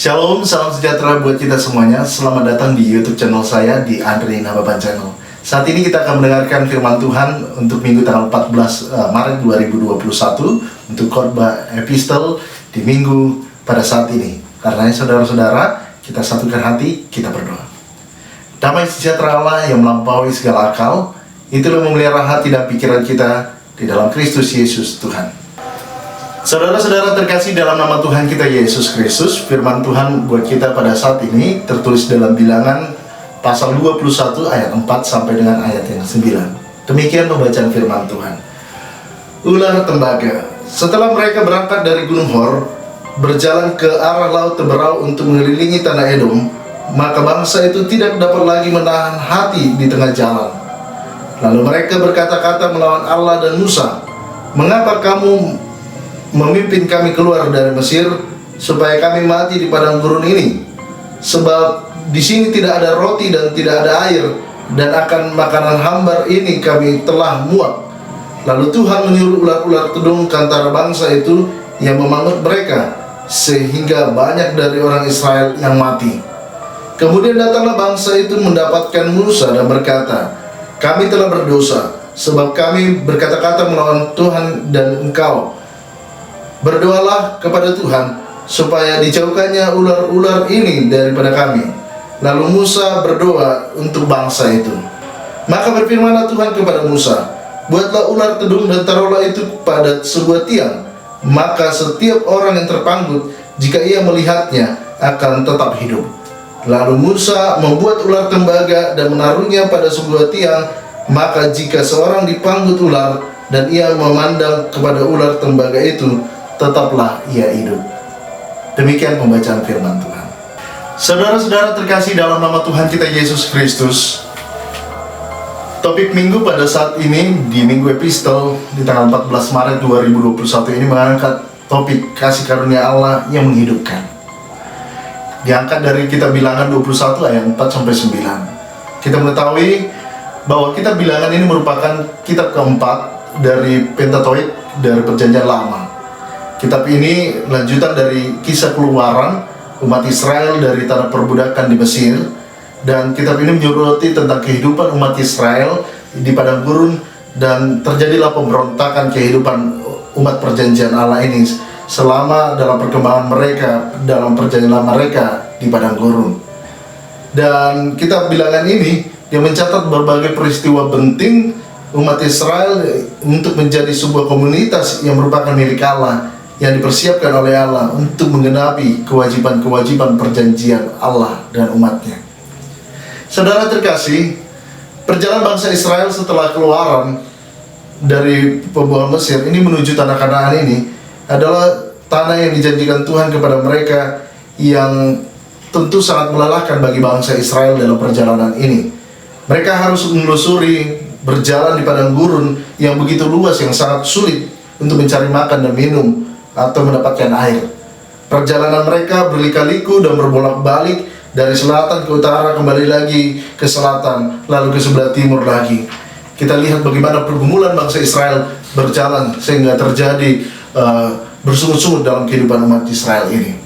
Shalom, salam sejahtera buat kita semuanya. Selamat datang di YouTube channel saya di Andre Nababan Channel. Saat ini kita akan mendengarkan firman Tuhan untuk minggu tanggal 14 Maret 2021 untuk khotbah epistel di minggu pada saat ini. Karena saudara-saudara, kita satukan hati, kita berdoa. Damai sejahtera Allah yang melampaui segala akal, itulah memelihara hati dan pikiran kita di dalam Kristus Yesus Tuhan. Saudara-saudara terkasih dalam nama Tuhan kita Yesus Kristus, firman Tuhan buat kita pada saat ini tertulis dalam Bilangan pasal 21 ayat 4 sampai dengan ayat yang 9. Demikian pembacaan firman Tuhan. Ular tembaga. Setelah mereka berangkat dari Gunung Hor, berjalan ke arah Laut Teberau untuk mengelilingi tanah Edom, maka bangsa itu tidak dapat lagi menahan hati di tengah jalan. Lalu mereka berkata-kata melawan Allah dan Musa, "Mengapa kamu memimpin kami keluar dari Mesir supaya kami mati di padang gurun ini? Sebab di sini tidak ada roti dan tidak ada air, dan akan makanan hambar ini kami telah muak." Lalu Tuhan menyuruh ular-ular tedung ke antara bangsa itu yang memangut mereka, sehingga banyak dari orang Israel yang mati. Kemudian datanglah bangsa itu mendapatkan Musa dan berkata, "Kami telah berdosa, sebab kami berkata-kata melawan Tuhan dan engkau. Berdoalah kepada Tuhan supaya dijauhkannya ular-ular ini daripada kami." Lalu Musa berdoa untuk bangsa itu. Maka berfirmanlah Tuhan kepada Musa, "Buatlah ular tedung dan taruhlah itu pada sebuah tiang. Maka setiap orang yang terpanggut, jika ia melihatnya, akan tetap hidup." Lalu Musa membuat ular tembaga dan menaruhnya pada sebuah tiang. Maka jika seorang dipanggut ular dan ia memandang kepada ular tembaga itu, tetaplah ia hidup. Demikian pembacaan firman Tuhan. Saudara-saudara terkasih dalam nama Tuhan kita Yesus Kristus, topik minggu pada saat ini di minggu epistel di tanggal 14 Maret 2021 ini mengangkat topik kasih karunia Allah yang menghidupkan. Diangkat dari kitab Bilangan 21 ayat 4 sampai 9. Kita mengetahui bahwa kitab Bilangan ini merupakan kitab keempat dari Pentateuch, dari Perjanjian Lama. Kitab ini lanjutan dari kisah keluaran umat Israel dari tanah perbudakan di Mesir, dan kitab ini menyoroti tentang kehidupan umat Israel di padang gurun, dan terjadilah pemberontakan kehidupan umat perjanjian Allah ini selama dalam perkembangan mereka dalam perjanjian lama mereka di padang gurun. Dan kitab Bilangan ini yang mencatat berbagai peristiwa penting umat Israel untuk menjadi sebuah komunitas yang merupakan milik Allah, yang dipersiapkan oleh Allah untuk menggenapi kewajiban-kewajiban perjanjian Allah dan umatnya. Saudara terkasih, perjalanan bangsa Israel setelah keluaran dari pembuangan Mesir ini menuju tanah Kanaan ini adalah tanah yang dijanjikan Tuhan kepada mereka, yang tentu sangat melelahkan bagi bangsa Israel dalam perjalanan ini. Mereka harus menelusuri, berjalan di padang gurun yang begitu luas, yang sangat sulit untuk mencari makan dan minum atau mendapatkan air. Perjalanan mereka berlika-liku dan berbolak-balik dari selatan ke utara, kembali lagi ke selatan, lalu ke sebelah timur lagi. Kita lihat bagaimana pergumulan bangsa Israel berjalan sehingga terjadi bersungut-sungut dalam kehidupan umat Israel ini.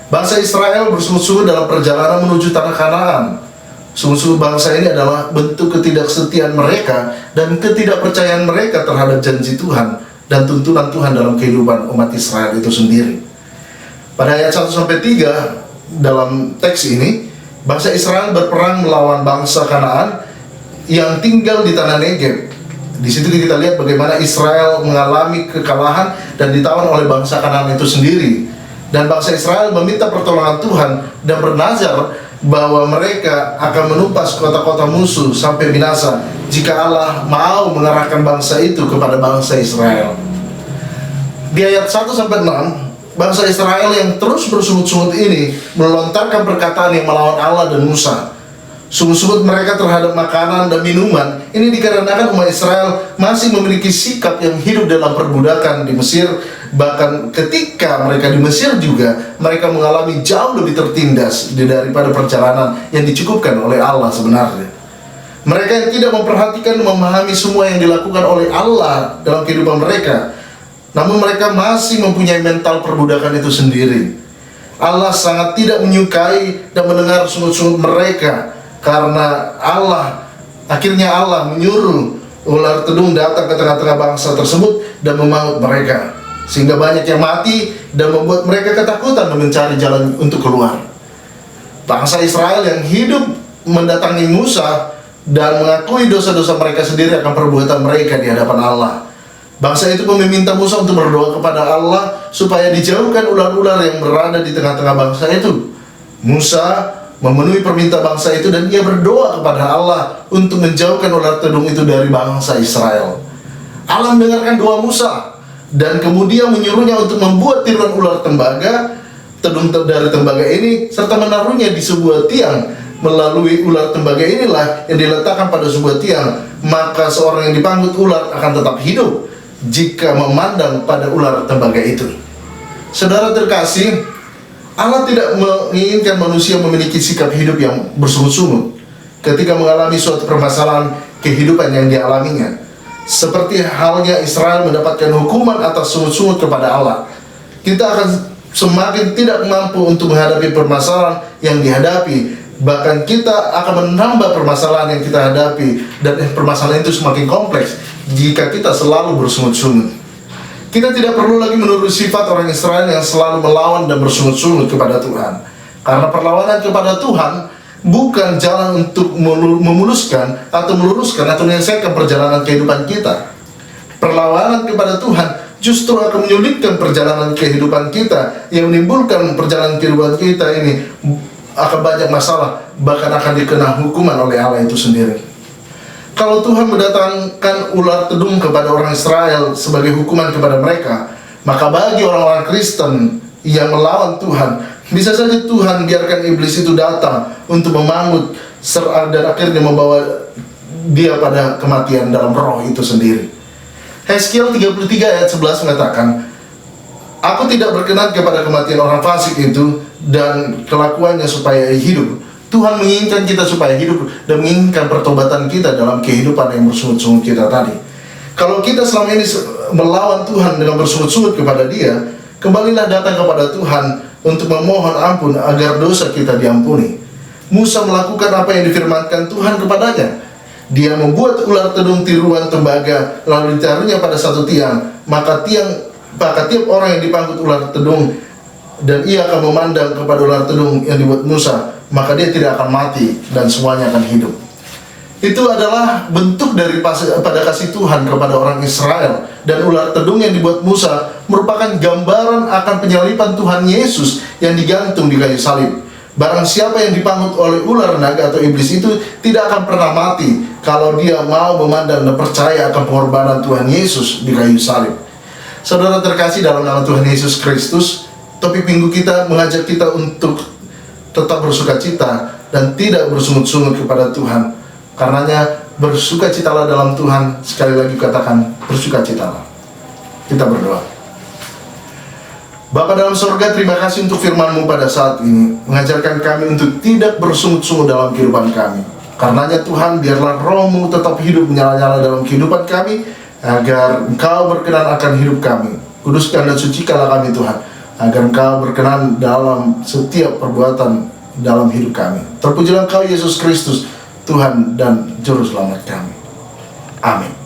Bangsa Israel bersungut-sungut dalam perjalanan menuju tanah Kanaan. Sungut-sungut bangsa ini adalah bentuk ketidaksetiaan mereka dan ketidakpercayaan mereka terhadap janji Tuhan dan tuntunan Tuhan dalam kehidupan umat Israel itu sendiri. Pada ayat 1-3 dalam teks ini, bangsa Israel berperang melawan bangsa Kanaan yang tinggal di tanah Negeb. Di situ kita lihat bagaimana Israel mengalami kekalahan dan ditawan oleh bangsa Kanaan itu sendiri. Dan bangsa Israel meminta pertolongan Tuhan dan bernazar bahwa mereka akan menumpas kota-kota musuh sampai binasa jika Allah mau mengarahkan bangsa itu kepada bangsa Israel. Di ayat 1-6, bangsa Israel yang terus bersungut-sungut ini melontarkan perkataan yang melawan Allah dan Musa. Sungut-sungut mereka terhadap makanan dan minuman ini dikarenakan umat Israel masih memiliki sikap yang hidup dalam perbudakan di Mesir. Bahkan ketika mereka di Mesir juga, mereka mengalami jauh lebih tertindas daripada perjalanan yang dicukupkan oleh Allah sebenarnya. Mereka yang tidak memperhatikan dan memahami semua yang dilakukan oleh Allah dalam kehidupan mereka, namun mereka masih mempunyai mental perbudakan itu sendiri. Allah sangat tidak menyukai dan mendengar sungut-sungut mereka, karena akhirnya Allah menyuruh ular tedung datang ke tengah-tengah bangsa tersebut dan memangut mereka, sehingga banyak yang mati dan membuat mereka ketakutan dan mencari jalan untuk keluar. Bangsa Israel yang hidup mendatangi Musa dan mengakui dosa-dosa mereka sendiri akan perbuatan mereka di hadapan Allah. Bangsa itu pun meminta Musa untuk berdoa kepada Allah supaya dijauhkan ular-ular yang berada di tengah-tengah bangsa itu. Musa memenuhi permintaan bangsa itu dan ia berdoa kepada Allah untuk menjauhkan ular tedung itu dari bangsa Israel. Allah mendengarkan doa Musa dan kemudian menyuruhnya untuk membuat tiruan ular tedung dari tembaga ini serta menaruhnya di sebuah tiang. Melalui ular tembaga inilah yang diletakkan pada sebuah tiang, maka seorang yang dipanggut ular akan tetap hidup jika memandang pada ular tembaga itu. Saudara terkasih, Allah tidak menginginkan manusia memiliki sikap hidup yang bersungut-sungut ketika mengalami suatu permasalahan kehidupan yang dialaminya. Seperti halnya Israel mendapatkan hukuman atas sungut-sungut kepada Allah, kita akan semakin tidak mampu untuk menghadapi permasalahan yang dihadapi. Bahkan kita akan menambah permasalahan yang kita hadapi, dan permasalahan itu semakin kompleks jika kita selalu bersungut-sungut. Kita tidak perlu lagi menurut sifat orang Israel yang selalu melawan dan bersungut-sungut kepada Tuhan, karena perlawanan kepada Tuhan bukan jalan untuk memuluskan atau meluruskan atau menyelesaikan perjalanan kehidupan kita. Perlawanan kepada Tuhan justru akan menyulitkan perjalanan kehidupan kita, yang menimbulkan perjalanan kehidupan kita ini akan banyak masalah, bahkan akan dikena hukuman oleh Allah itu sendiri. Kalau Tuhan mendatangkan ular tedung kepada orang Israel sebagai hukuman kepada mereka, maka bagi orang-orang Kristen yang melawan Tuhan, bisa saja Tuhan biarkan iblis itu datang untuk memangut dan akhirnya membawa dia pada kematian dalam roh itu sendiri. Hezkiel 33 ayat 11 mengatakan, "Aku tidak berkenan kepada kematian orang fasik itu dan kelakuannya supaya hidup." Tuhan menginginkan kita supaya hidup dan menginginkan pertobatan kita dalam kehidupan yang bersungut-sungut kita tadi. Kalau kita selama ini melawan Tuhan dengan bersungut-sungut kepada Dia, kembalilah datang kepada Tuhan untuk memohon ampun agar dosa kita diampuni. Musa melakukan apa yang difirmankan Tuhan kepadanya. Dia membuat ular tedung tiruan tembaga lalu ditaruhnya pada satu tiang, maka tiap orang yang dipanggut ular tedung dan ia akan memandang kepada ular tedung yang dibuat Musa, maka dia tidak akan mati dan semuanya akan hidup. Itu adalah bentuk pada kasih Tuhan kepada orang Israel, dan ular tedung yang dibuat Musa merupakan gambaran akan penyaliban Tuhan Yesus yang digantung di kayu salib. Barang siapa yang dipanggut oleh ular naga atau iblis itu tidak akan pernah mati kalau dia mau memandang dan percaya akan pengorbanan Tuhan Yesus di kayu salib. Saudara terkasih dalam nama Tuhan Yesus Kristus, topik minggu kita mengajak kita untuk tetap bersukacita dan tidak bersungut-sungut kepada Tuhan. Karenanya bersukacitalah dalam Tuhan. Sekali lagi katakan, bersukacitalah. Kita berdoa. Bapa dalam sorga, terima kasih untuk firman-Mu pada saat ini, mengajarkan kami untuk tidak bersungut-sungut dalam kehidupan kami. Karenanya Tuhan, biarlah Roh-Mu tetap hidup menyala-nyala dalam kehidupan kami, agar Engkau berkenan akan hidup kami. Kuduskan dan sucikanlah kami Tuhan, agar Engkau berkenan dalam setiap perbuatan dalam hidup kami. Terpujilah Engkau Yesus Kristus, Tuhan dan Juru Selamat kami. Amin.